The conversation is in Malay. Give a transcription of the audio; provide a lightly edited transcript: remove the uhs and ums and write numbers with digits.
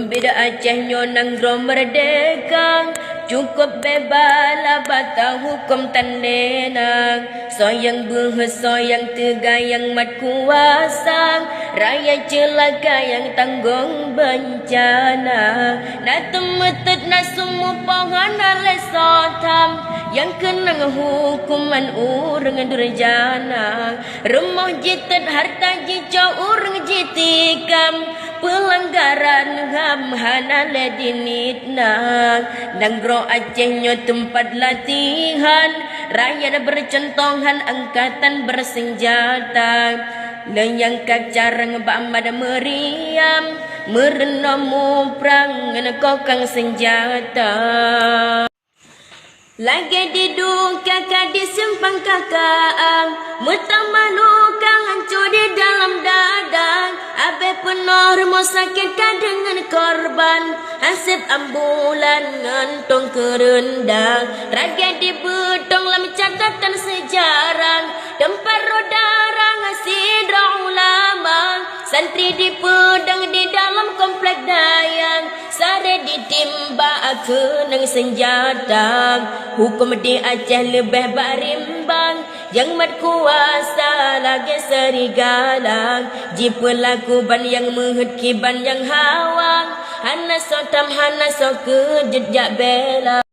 Membeda Aceh nyonang gro merdeka, cukup bebala batang hukum tanenang. Soyang buh soyang tegayang mat kuasa, rakyat celaka yang tanggung bencana. Na temetet na semua pohon lesotam, yang kenang hukuman urang durjana. Rumah jitet harta jico urang jitikam, pelanggaran HAM hana ledinitna. Nanggro Aceh nyo tempat latihan, rakyat bercontohan angkatan bersenjata. Lenyang kacarang bamada meriam, merenamu perang kokang senjata. Lagi diduka di simpang kakak, metama luka hancur di dalam dada. Abe penuh rumah sakit dengan korban, hasib ambulan ngantong kerendang. Tragedi betong dalam catatan sejarah, tempat rodarang sidra ulama. Santri di pedang di dalam komplek dayang, sare ditimba kenang senjata. Hukum di Aceh lebih berimbang, yang mat kuasa lagi serigala. Jipa lakuban yang menghut kiban yang hawang, hana sotam hana so ke jejak bela.